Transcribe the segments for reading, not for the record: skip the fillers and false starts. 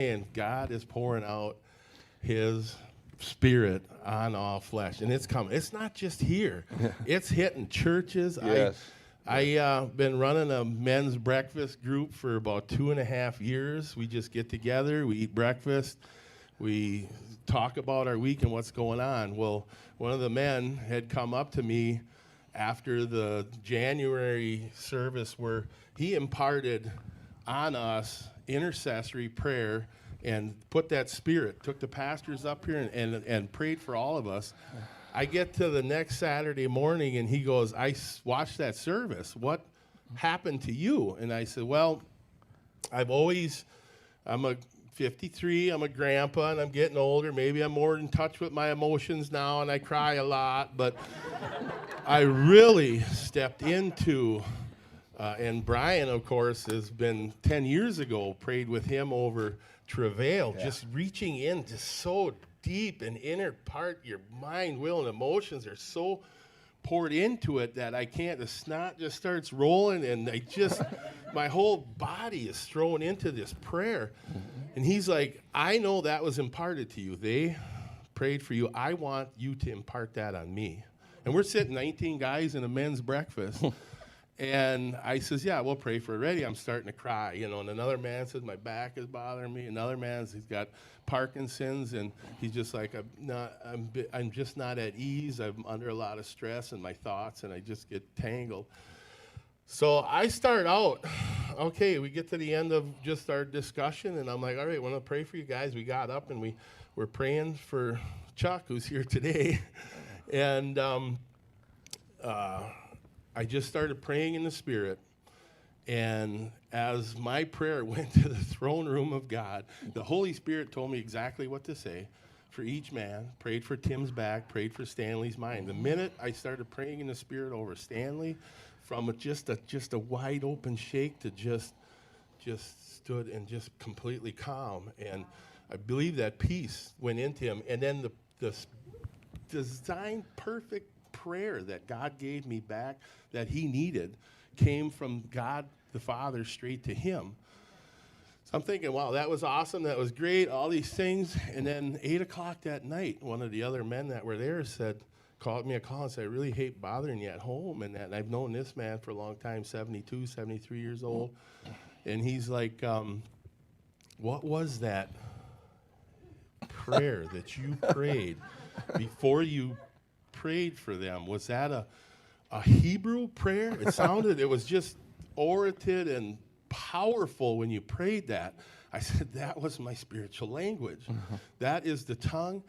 And God is pouring out his spirit on all flesh, and it's coming. It's not just here. It's hitting churches. Yes. I been running a men's breakfast group for about 2.5 years. We just get together, we eat breakfast, we talk about our week and what's going on. Well, one of the men had come up to me after the January service where he imparted on us intercessory prayer and put that spirit, took the pastors up here and prayed for all of us. I get to the next Saturday morning and he goes, watched that service. What happened to you? And I said, well, I'm a 53, I'm a grandpa, and I'm getting older. Maybe I'm more in touch with my emotions now, and I cry a lot. But I really stepped into, and Brian, of course, has been 10 years ago, prayed with him over travail, just reaching in to so deep and inner part, your mind, will, and emotions are so poured into it that I can't, the snot just starts rolling, and my whole body is thrown into this prayer. And he's like, I know that was imparted to you. They prayed for you. I want you to impart that on me. And we're sitting 19 guys in a men's breakfast. And I says, yeah, we'll pray for it. Already I'm starting to cry, and another man says, my back is bothering me. Another man says he's got Parkinson's, and he's just like, I'm just not at ease. I'm under a lot of stress in my thoughts, and I just get tangled. So I start out, okay, we get to the end of just our discussion, and I'm like, all right, I want to pray for you guys. We got up, and we're praying for Chuck, who's here today. And I just started praying in the Spirit, and as my prayer went to the throne room of God, the Holy Spirit told me exactly what to say for each man, prayed for Tim's back, prayed for Stanley's mind. The minute I started praying in the Spirit over Stanley, from just a wide open shake to just stood and just completely calm, and I believe that peace went into him, and then the designed perfect prayer that God gave me back that he needed came from God the Father straight to him. So I'm thinking, wow, that was awesome. That was great. All these things. And then 8 o'clock that night, one of the other men that were there called me a call and said, I really hate bothering you at home. And I've known this man for a long time, 72, 73 years old. And he's like, what was that prayer that you prayed before you prayed for them? Was that a Hebrew prayer? It was just orated and powerful when you prayed that. I said, that was my spiritual language. That is the tongue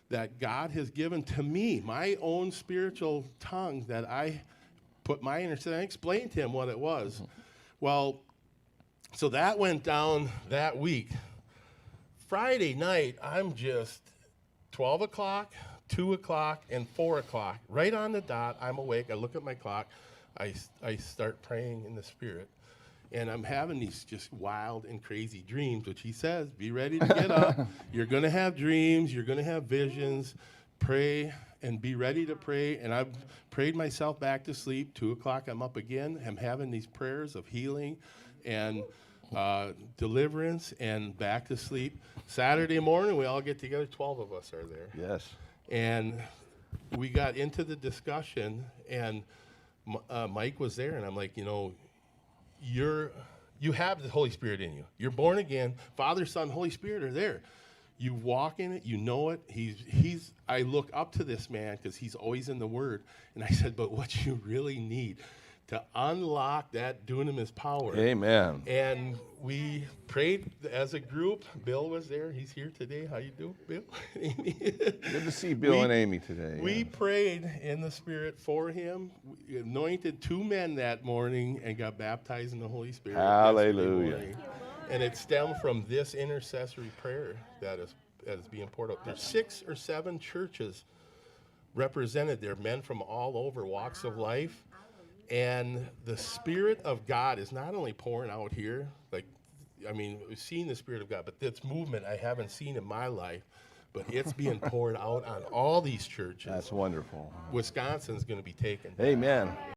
that God has given to me, my own spiritual tongue that I put my understanding. I explained to him what it was. Well, so that went down that week. Friday night, I'm just 12 o'clock, 2 o'clock, and 4 o'clock. Right on the dot, I'm awake. I look at my clock. I start praying in the Spirit. And I'm having these just wild and crazy dreams, which he says, be ready to get up. You're going to have dreams. You're going to have visions. Pray and be ready to pray. And I've prayed myself back to sleep. 2 o'clock, I'm up again. I'm having these prayers of healing and deliverance and back to sleep. Saturday morning, we all get together. 12 of us are there. Yes. And we got into the discussion, and Mike was there, and I'm like, you have the Holy Spirit in you. You're born again. Father, Son, Holy Spirit are there. You walk in it. You know it. I look up to this man because he's always in the Word. And I said, but what you really need to unlock that dunamis power. Amen. And we prayed as a group. Bill was there. He's here today. How you doing, Bill? Amy? Good to see Bill and Amy today. We prayed in the Spirit for him. We anointed 2 men that morning and got baptized in the Holy Spirit. Hallelujah. And it stemmed from this intercessory prayer that is being poured out. There's 6 or 7 churches represented there, men from all over walks of life. And the Spirit of God is not only pouring out here, we've seen the Spirit of God, but this movement I haven't seen in my life, but it's being poured out on all these churches. That's wonderful. Wisconsin's going to be taken. Amen.